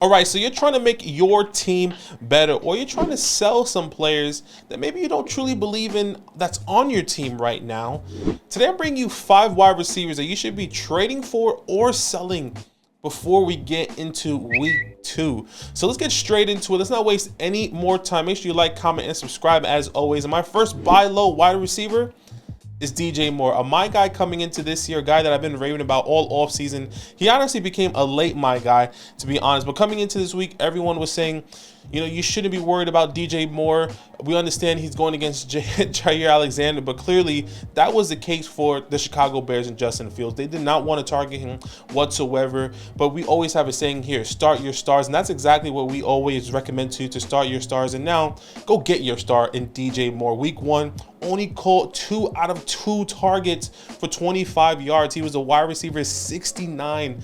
All right, so you're trying to make your team better, or you're trying to sell some players that maybe you don't truly believe in that's on your team right now. Today, I'm bringing you 5 wide receivers that you should be trading for or selling before we get into week 2. So let's get straight into it. Let's not waste any more time. Make sure you like, comment, and subscribe as always. And my first buy low wide receiver is DJ Moore, my guy coming into this year, a guy that I've been raving about all offseason. He honestly became a late my guy, to be honest. But coming into this week, everyone was saying, you know, you shouldn't be worried about DJ Moore. We understand he's going against Jair Alexander, but clearly that was the case for the Chicago Bears and Justin Fields. They did not want to target him whatsoever, but we always have a saying here, start your stars, and that's exactly what we always recommend to you, to start your stars. And now, go get your star in DJ Moore. Week 1, only caught 2 out of 2 targets for 25 yards. He was a wide receiver 69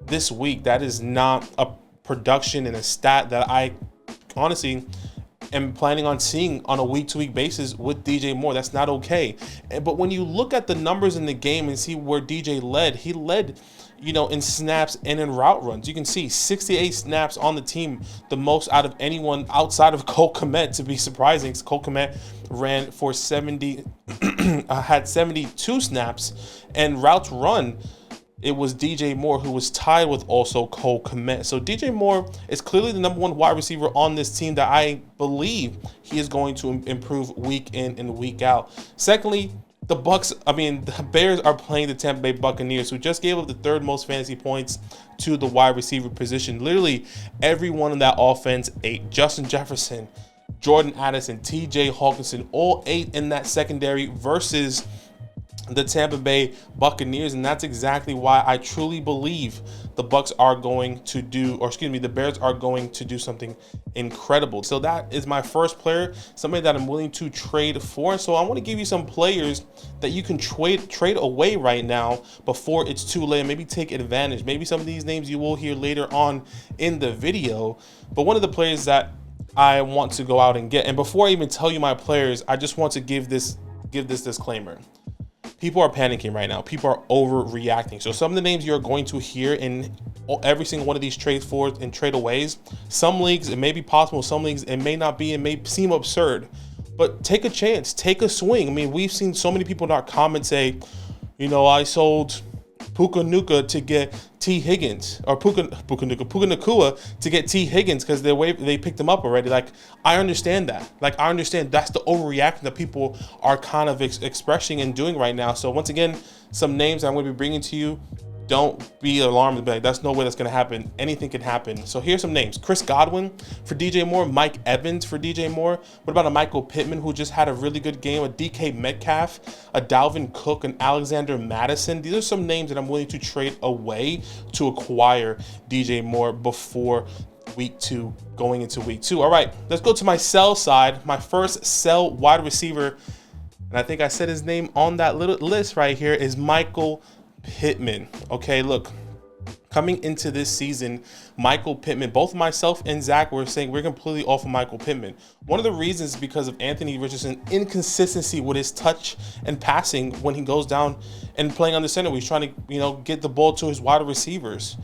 this week. That is not a production and a stat that I honestly am planning on seeing on a week-to-week basis with DJ Moore. That's not okay. But when you look at the numbers in the game and see where DJ led, he led, you know, in snaps and in route runs. You can see 68 snaps on the team, the most out of anyone outside of Cole Kmet, to be surprising. Cole Kmet ran for 70, had 72 snaps, and routes run, it was DJ Moore who was tied with also Cole Kmet. So DJ Moore is clearly the number 1 wide receiver on this team that I believe he is going to improve week in and week out. Secondly, the Bears are playing the Tampa Bay Buccaneers, who just gave up the 3rd most fantasy points to the wide receiver position. Literally everyone in that offense ate. Justin Jefferson, Jordan Addison, TJ Hawkinson, all 8 in that secondary versus the Tampa Bay Buccaneers, and that's exactly why I truly believe the Bears are going to do something incredible. So that is my first player, somebody that I'm willing to trade for. So I want to give you some players that you can trade away right now before it's too late, and maybe take advantage. Maybe some of these names you will hear later on in the video, but one of the players that I want to go out and get, and before I even tell you my players, I just want to give this disclaimer. People are panicking right now. People are overreacting. So some of the names you're going to hear in every single one of these trades for and tradeaways, some leagues it may be possible, some leagues it may not be, it may seem absurd, but take a chance, take a swing. I mean, we've seen so many people in our comments say, you know, I sold Puka Nacua to get T. Higgins, or Puka Nacua to get T. Higgins because they picked him up already. Like, I understand that. Like, I understand that's the overreaction that people are kind of expressing and doing right now. So once again, some names I'm going to be bringing to you. Don't be alarmed. But that's no way that's going to happen. Anything can happen. So here's some names. Chris Godwin for DJ Moore. Mike Evans for DJ Moore. What about a Michael Pittman who just had a really good game? A DK Metcalf, a Dalvin Cook, an Alexander Madison. These are some names that I'm willing to trade away to acquire DJ Moore before week 2, going into week 2. All right, let's go to my sell side. My first sell wide receiver, and I think I said his name on that little list right here, is Michael Pittman. Okay, look, coming into this season, Michael Pittman, both myself and Zach were saying we're completely off of Michael Pittman. One of the reasons is because of Anthony Richardson's inconsistency with his touch and passing when he goes down and playing on the center. He's trying to, you know, get the ball to his wide receivers.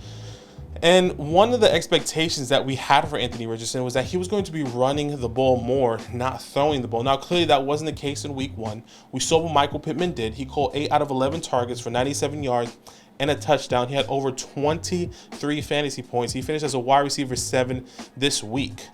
And one of the expectations that we had for Anthony Richardson was that he was going to be running the ball more, not throwing the ball. Now, clearly that wasn't the case in week 1. We saw what Michael Pittman did. He caught 8 out of 11 targets for 97 yards and a touchdown. He had over 23 fantasy points. He finished as a wide receiver 7 this week.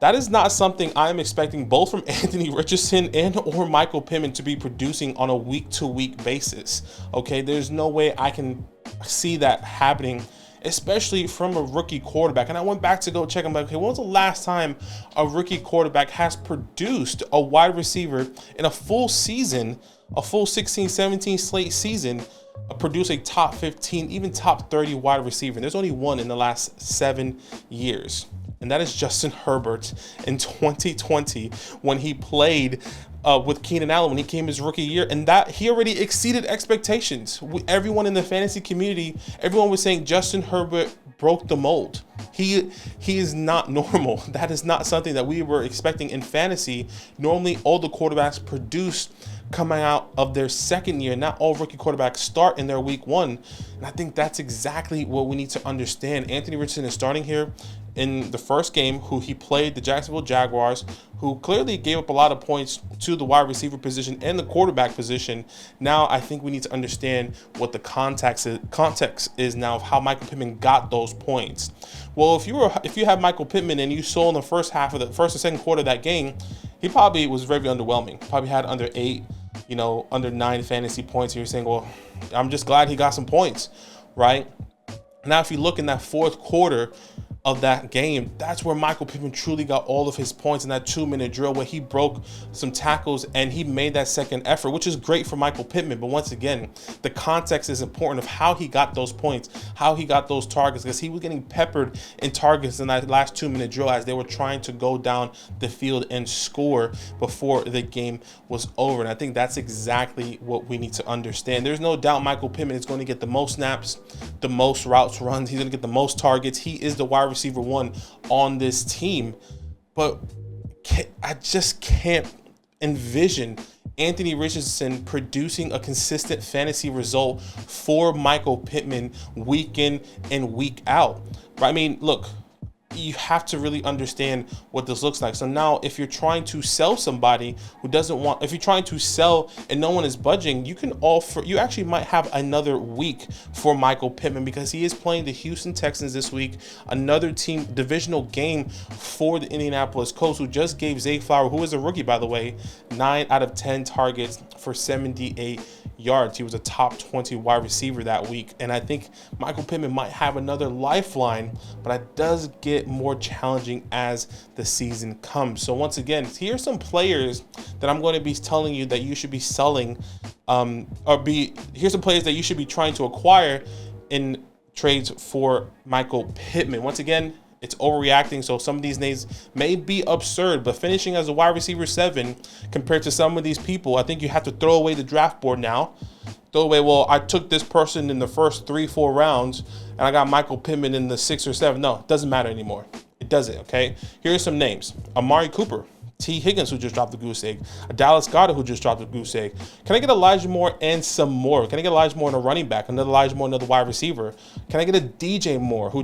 That is not something I'm expecting both from Anthony Richardson and or Michael Pittman to be producing on a week-to-week basis. Okay, there's no way I can see that happening, especially from a rookie quarterback. And I went back to go check. I'm like, okay, when was the last time a rookie quarterback has produced a wide receiver in a full season, a full 16-17 slate season, produce a top 15, even top 30 wide receiver? And there's only one in the last 7 years. And that is Justin Herbert in 2020 when he played with Keenan Allen when he came his rookie year, and that he already exceeded expectations. Everyone in the fantasy community, everyone was saying Justin Herbert broke the mold. He is not normal. That is not something that we were expecting in fantasy. Normally, all the quarterbacks produce coming out of their second year. Not all rookie quarterbacks start in their week one. And I think that's exactly what we need to understand. Anthony Richardson is starting here in the first game, who he played the Jacksonville Jaguars, who clearly gave up a lot of points to the wide receiver position and the quarterback position. Now I think we need to understand what the context is now of how Michael Pittman got those points. Well, if you have Michael Pittman and you saw in the first half of the first and second quarter of that game, he probably was very underwhelming. Probably had under 8, under 9 fantasy points. And you're saying, well, I'm just glad he got some points, right? Now, if you look in that fourth quarter of that game, that's where Michael Pittman truly got all of his points in that 2-minute drill, where he broke some tackles and he made that second effort, which is great for Michael Pittman. But once again, the context is important of how he got those points, how he got those targets, because he was getting peppered in targets in that last 2-minute drill as they were trying to go down the field and score before the game was over. And I think that's exactly what we need to understand. There's no doubt Michael Pittman is going to get the most snaps, the most routes runs. He's going to get the most targets. He is the wide receiver one on this team, but I just can't envision Anthony Richardson producing a consistent fantasy result for Michael Pittman week in and week out. Right? I mean, look, you have to really understand what this looks like. So now if you're trying to sell somebody who doesn't want, if you're trying to sell and no one is budging, you actually might have another week for Michael Pittman, because he is playing the Houston Texans this week, another team divisional game for the Indianapolis Colts, who just gave Zay Flowers, who is a rookie, by the way, 9 out of 10 targets for 78 yards. He was a top 20 wide receiver that week. And I think Michael Pittman might have another lifeline, but it does get more challenging as the season comes. So once again, here's some players that I'm going to be telling you that you should be selling, here's some players that you should be trying to acquire in trades for Michael Pittman. Once again, it's overreacting, so some of these names may be absurd, but finishing as a wide receiver 7 compared to some of these people, I think you have to throw away the draft board now. Throw away, well, I took this person in the first 3-4 rounds, and I got Michael Pittman in the 6 or 7. No, it doesn't matter anymore. It doesn't, okay? Here are some names. Amari Cooper, T. Higgins, who just dropped the goose egg, Dallas Goedert, who just dropped the goose egg. Can I get Elijah Moore and some more? Can I get Elijah Moore and a running back, another Elijah Moore, another wide receiver? Can I get a DJ Moore, who I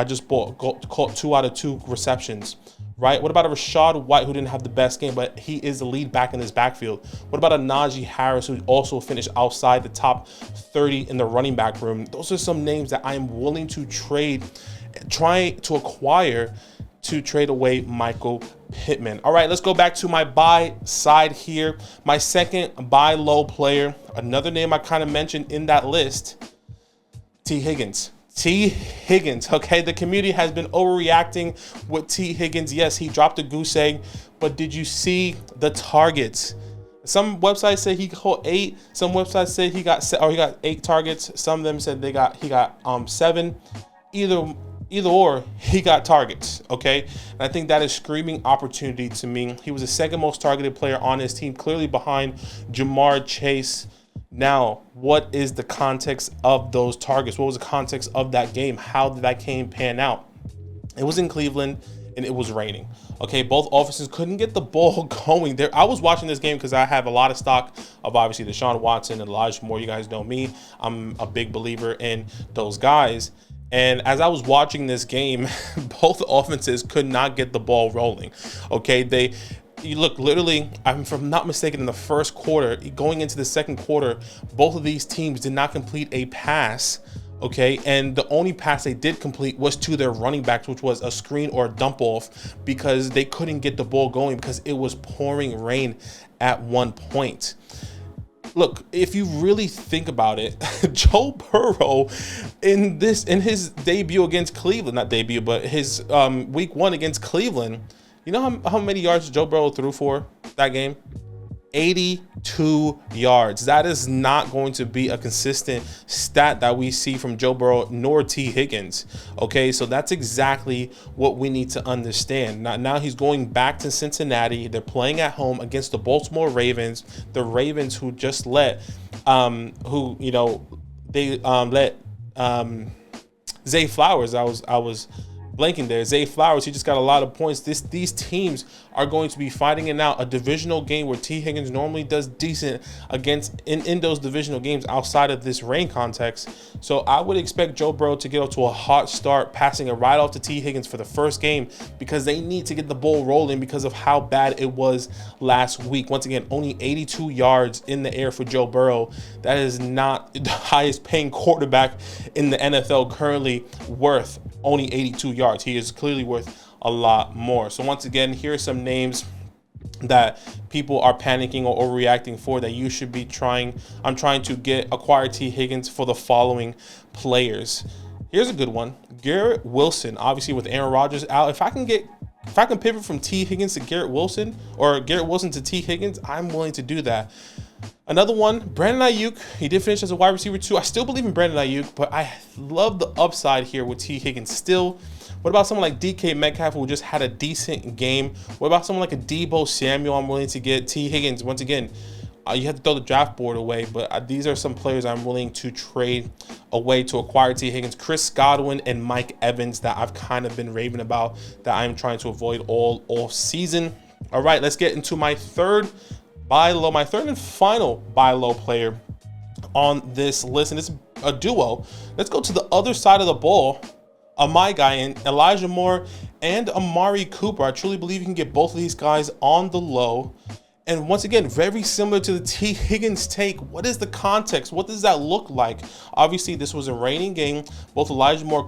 just caught 2 out of 2 receptions, right? What about a Rachaad White, who didn't have the best game, but he is the lead back in his backfield? What about a Najee Harris, who also finished outside the top 30 in the running back room? Those are some names that I am willing to try to acquire to trade away Michael Pittman. All right, let's go back to my buy side here. My second buy low player, another name I kind of mentioned in that list, T. Higgins. T. Higgins, okay? The community has been overreacting with T. Higgins. Yes, he dropped a goose egg, but did you see the targets? Some websites say he caught 8. Some websites say he got 8 targets. Some of them said he got 7. Either or, he got targets, okay? And I think that is screaming opportunity to me. He was the second most targeted player on his team, clearly behind Jamar Chase. Now, what is the context of those targets? What was the context of that game? How did that game pan out? It was in Cleveland, and it was raining. Okay, both offenses couldn't get the ball going. I was watching this game because I have a lot of stock of obviously Deshaun Watson and Elijah Moore. You guys know me. I'm a big believer in those guys. And as I was watching this game, both offenses could not get the ball rolling. Okay, you look, literally, if I'm not mistaken, in the first quarter, going into the second quarter, both of these teams did not complete a pass. Okay, and the only pass they did complete was to their running backs, which was a screen or a dump off, because they couldn't get the ball going because it was pouring rain at one point. Look, if you really think about it, Joe Burrow in his debut against Cleveland, not debut, but his week 1 against Cleveland, you know how many yards Joe Burrow threw for that game? 82 yards. That is not going to be a consistent stat that we see from Joe Burrow nor T. Higgins. Okay, so that's exactly what we need to understand. Now he's going back to Cincinnati. They're playing at home against the Baltimore Ravens. The Ravens who just let Zay Flowers. I was blanking there. Zay Flowers, he just got a lot of points. These teams are going to be fighting it out. A divisional game where T. Higgins normally does decent against in those divisional games outside of this rain context. So I would expect Joe Burrow to get off to a hot start, passing it right off to T. Higgins for the first game, because they need to get the ball rolling because of how bad it was last week. Once again, only 82 yards in the air for Joe Burrow. That is not the highest paying quarterback in the NFL currently, worth only 82 yards. He is clearly worth a lot more. So once again, here are some names that people are panicking or overreacting for that you should be trying. I'm trying to acquire T. Higgins for the following players. Here's a good one. Garrett Wilson, obviously with Aaron Rodgers out. If I can pivot from T. Higgins to Garrett Wilson, or Garrett Wilson to T. Higgins, I'm willing to do that. Another one, Brandon Ayuk. He did finish as a wide receiver too. I still believe in Brandon Ayuk, but I love the upside here with T. Higgins still. What about someone like DK Metcalf, who just had a decent game? What about someone like a Deebo Samuel? I'm willing to get T. Higgins. Once again, you have to throw the draft board away, but these are some players I'm willing to trade away to acquire T. Higgins. Chris Godwin and Mike Evans that I've kind of been raving about, that I'm trying to avoid all off season. All right, let's get into my third and final buy low player on this list, and it's a duo. Let's go to the other side of the ball. My guy, and Elijah Moore and Amari Cooper. I truly believe you can get both of these guys on the low. And once again, very similar to the T. Higgins take. What is the context? What does that look like? Obviously, this was a raining game. Both Elijah Moore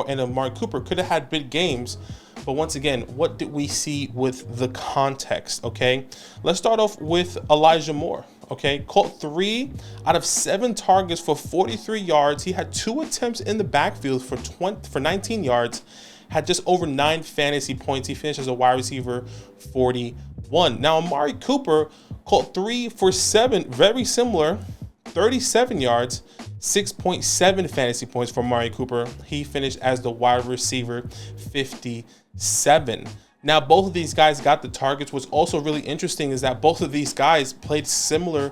and Amari Cooper could have had big games. But once again, what did we see with the context? Okay, let's start off with Elijah Moore. Okay, caught 3 out of 7 targets for 43 yards. He had 2 attempts in the backfield for 19 yards. Had just over 9 fantasy points. He finished as a wide receiver 41. Now Amari Cooper caught 3 for 7, very similar, 37 yards, 6.7 fantasy points for Amari Cooper. He finished as the wide receiver 57. Now, both of these guys got the targets. What's also really interesting is that both of these guys had similar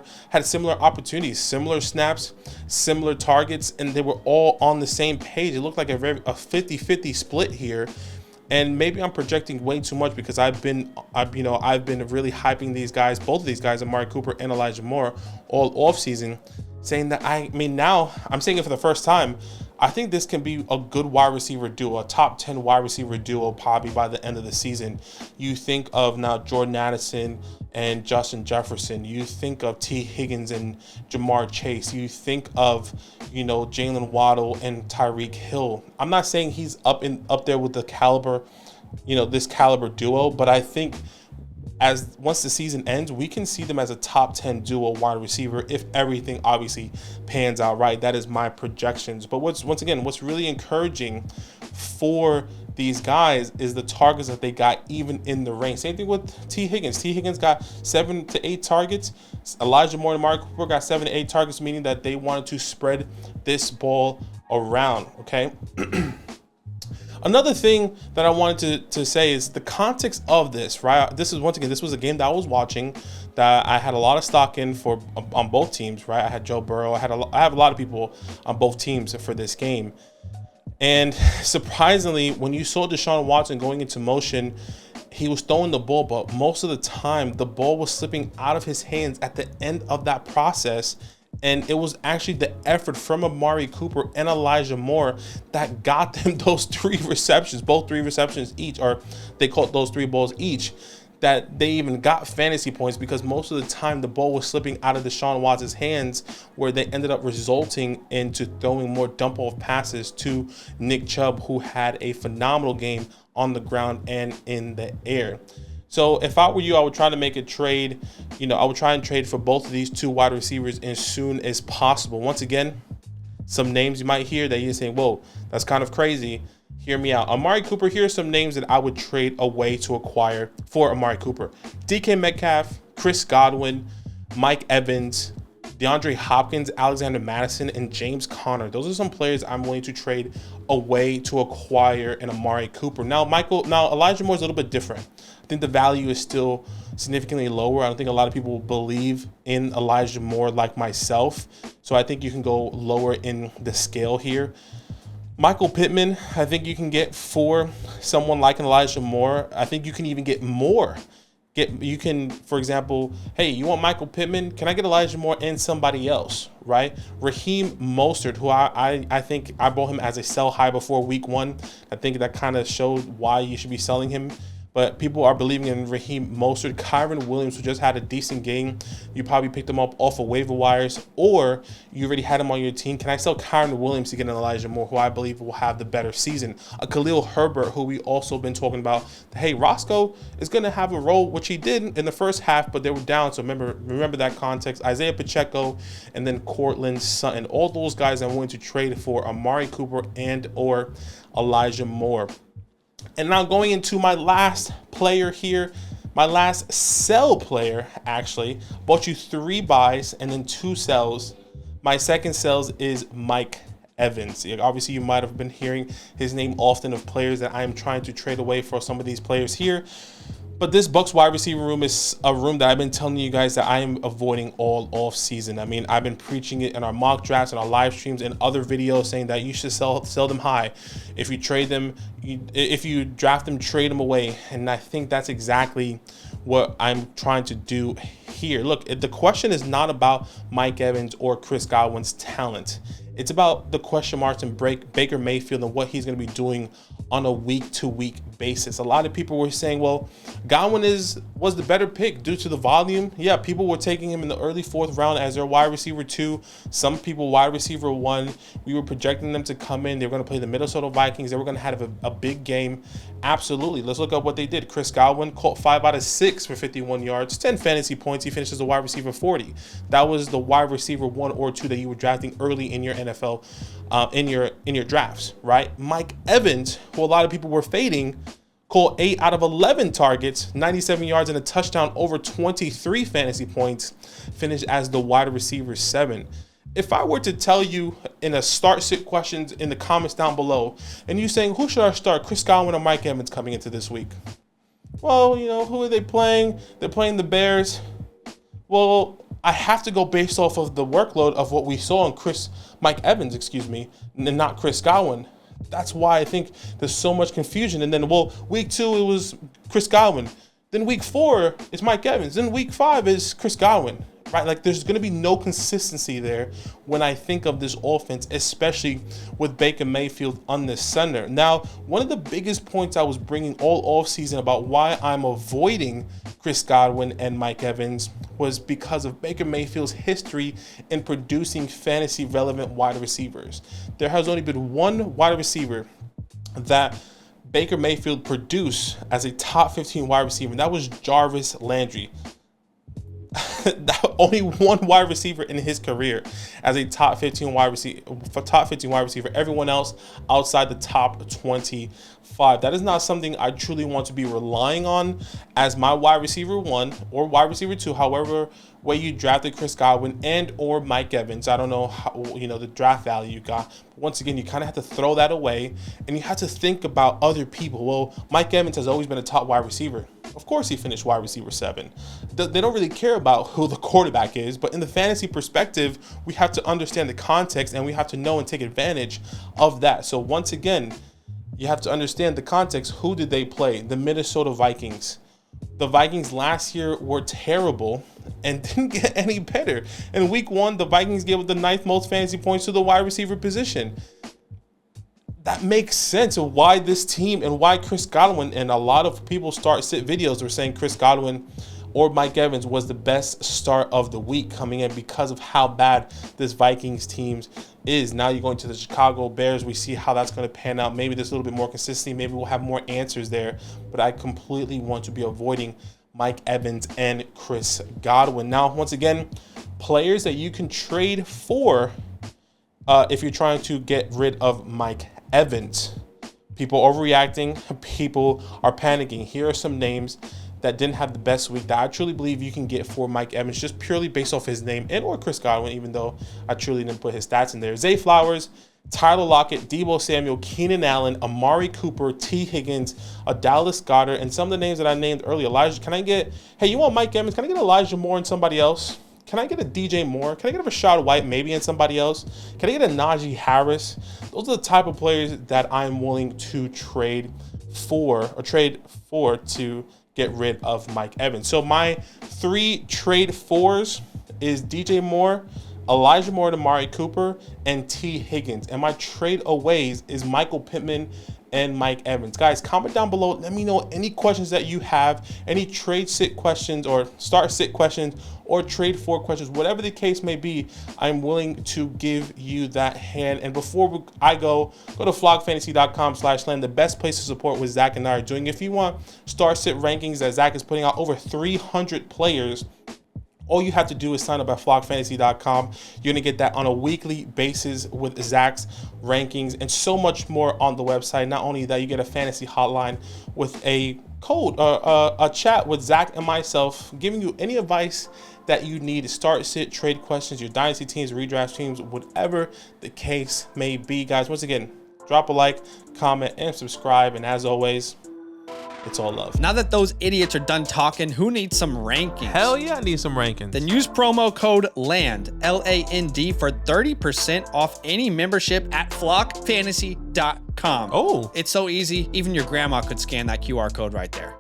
opportunities, similar snaps, similar targets, and they were all on the same page. It looked like a 50-50 split here. And maybe I'm projecting way too much because I've been really hyping these guys, both of these guys, Amari Cooper and Elijah Moore, all offseason, saying that now I'm saying it for the first time. I think this can be a good wide receiver duo, a top 10 wide receiver duo probably by the end of the season. You think of now Jordan Addison and Justin Jefferson. You think of T. Higgins and Jamar Chase. You think of, Jalen Waddle and Tyreek Hill. I'm not saying he's up there with the caliber, this caliber duo, but I think once the season ends, we can see them as a top 10 duo wide receiver if everything obviously pans out right. That is my projections. But what's really encouraging for these guys is the targets that they got even in the rain. Same thing with T. Higgins. T. Higgins got 7 to 8 targets. Elijah Moore and Amari Cooper got 7 to 8 targets, meaning that they wanted to spread this ball around, okay? Another thing that I wanted to say is the context of this, right? This was a game that I was watching that I had a lot of stock in on both teams, right? I had Joe Burrow. I have a lot of people on both teams for this game. And surprisingly, when you saw Deshaun Watson going into motion, he was throwing the ball, but most of the time the ball was slipping out of his hands at the end of that process. And it was actually the effort from Amari Cooper and Elijah Moore that got them those 3 receptions, both 3 receptions each, or they caught those 3 balls each, that they even got fantasy points because most of the time the ball was slipping out of Deshaun Watson's hands, where they ended up resulting into throwing more dump-off passes to Nick Chubb, who had a phenomenal game on the ground and in the air. So if I were you, I would try to make a trade. I would try and trade for both of these 2 wide receivers as soon as possible. Once again, some names you might hear that you're saying, whoa, that's kind of crazy. Hear me out. Amari Cooper, here are some names that I would trade away to acquire for Amari Cooper. DK Metcalf, Chris Godwin, Mike Evans, DeAndre Hopkins, Alexander Madison, and James Conner. Those are some players I'm willing to trade away to acquire an Amari Cooper. Now Elijah Moore is a little bit different. I think the value is still significantly lower. I don't think a lot of people believe in Elijah Moore like myself. So I think you can go lower in the scale here. Michael Pittman, I think you can get for someone like an Elijah Moore. I think you can even get more. You can, for example, hey, you want Michael Pittman? Can I get Elijah Moore and somebody else, right? Raheem Mostert, who I think I bought him as a sell high before week 1. I think that kind of showed why you should be selling him. But people are believing in Raheem Mostert. Kyren Williams, who just had a decent game. You probably picked him up off of waiver wires, or you already had him on your team. Can I sell Kyren Williams to get an Elijah Moore, who I believe will have the better season? A Khalil Herbert, who we also been talking about. Hey, Roscoe is going to have a role, which he did in the first half, but they were down. So remember that context. Isaiah Pacheco and then Courtland Sutton. All those guys I'm willing to trade for Amari Cooper and or Elijah Moore. And now going into my last player here, my last sell player, actually. Bought you 3 buys and then 2 sells. My second sells is Mike Evans. Obviously, you might have been hearing his name often of players that I am trying to trade away for some of these players here. But this Bucs wide receiver room is a room that I've been telling you guys that I am avoiding all off season. I mean, I've been preaching it in our mock drafts and our live streams and other videos, saying that you should sell them high. If you trade them, if you draft them, trade them away. And I think that's exactly what I'm trying to do here. Look, the question is not about Mike Evans or Chris Godwin's talent. It's about the question marks and Baker Mayfield and what he's going to be doing on a week-to-week basis. A lot of people were saying, well, Godwin was the better pick due to the volume. Yeah, people were taking him in the early 4th round as their wide receiver 2. Some people wide receiver 1. We were projecting them to come in. They were going to play the Minnesota Vikings. They were going to have a big game. Absolutely. Let's look at what they did. Chris Godwin caught 5 out of 6 for 51 yards, 10 fantasy points. He finishes the wide receiver 40. That was the wide receiver 1 or 2 that you were drafting early in your NFL, in your drafts, right? Mike Evans, who a lot of people were fading, caught 8 out of 11 targets, 97 yards and a touchdown, over 23 fantasy points, finished as the wide receiver 7. If I were to tell you in a start-sit questions in the comments down below, and you saying, who should I start, Chris Godwin or Mike Evans coming into this week? Well, who are they playing? They're playing the Bears. Well, I have to go based off of the workload of what we saw in Mike Evans, and not Chris Godwin. That's why I think there's so much confusion. And then, well, week 2, it was Chris Godwin. Then week 4, it's Mike Evans. Then week 5 is Chris Godwin, right? Like, there's going to be no consistency there when I think of this offense, especially with Baker Mayfield on the center. Now, one of the biggest points I was bringing all offseason about why I'm avoiding Chris Godwin and Mike Evans was because of Baker Mayfield's history in producing fantasy relevant wide receivers. There has only been one wide receiver that Baker Mayfield produced as a top 15 wide receiver, and that was Jarvis Landry. Only one wide receiver in his career as a top 15 wide receiver. Everyone else outside the top 25. That is not something I truly want to be relying on as my wide receiver 1 or wide receiver 2. However way you drafted Chris Godwin and or Mike Evans, I don't know how, the draft value you got. But once again, you kind of have to throw that away, and you have to think about other people. Well, Mike Evans has always been a top wide receiver. Of course, he finished wide receiver 7. They don't really care about who the quarterback is, but in the fantasy perspective, we have to understand the context, and we have to know and take advantage of that. So once again, you have to understand the context. Who did they play? The Minnesota Vikings. The Vikings last year were terrible and didn't get any better. In week 1, the Vikings gave up the 9th most fantasy points to the wide receiver position. That makes sense of why this team and why Chris Godwin, and a lot of people sit videos were saying Chris Godwin or Mike Evans was the best start of the week coming in because of how bad this Vikings team is. Now you're going to the Chicago Bears. We see how that's going to pan out. Maybe there's a little bit more consistency. Maybe we'll have more answers there. But I completely want to be avoiding Mike Evans and Chris Godwin. Now, once again, players that you can trade for if you're trying to get rid of Mike Evans. People overreacting. People are panicking. Here are some names that didn't have the best week that I truly believe you can get for Mike Evans, just purely based off his name, and or Chris Godwin, even though I truly didn't put his stats in there. Zay Flowers, Tyler Lockett, Deebo Samuel, Keenan Allen, Amari Cooper, T. Higgins, Dallas Goedert, and some of the names that I named earlier. Elijah, hey, you want Mike Evans? Can I get Elijah Moore and somebody else? Can I get a DJ Moore? Can I get a Rashad White, maybe, and somebody else? Can I get a Najee Harris? Those are the type of players that I'm willing to trade for to get rid of Mike Evans. So my 3 trade fours is DJ Moore, Elijah Moore, Amari Cooper, and T. Higgins. And my trade aways is Michael Pittman and Mike Evans. Guys, comment down below. Let me know any questions that you have, any trade sit questions or start sit questions or trade for questions, whatever the case may be. I'm willing to give you that hand. And before I go to flogfantasy.com/land, the best place to support what Zach and I are doing. If you want start sit rankings that Zach is putting out over 300 players, all you have to do is sign up at flogfantasy.com. You're gonna get that on a weekly basis with Zach's rankings and so much more on the website. Not only that, you get a fantasy hotline with a code, a chat with Zach and myself, giving you any advice that you need to start, sit, trade questions, your dynasty teams, redraft teams, whatever the case may be. Guys, once again, drop a like, comment, and subscribe. And as always, it's all love. Now that those idiots are done talking, who needs some rankings? Hell yeah, I need some rankings. Then use promo code LAND, L-A-N-D, for 30% off any membership at flogfantasy.com. Oh. It's so easy, even your grandma could scan that QR code right there.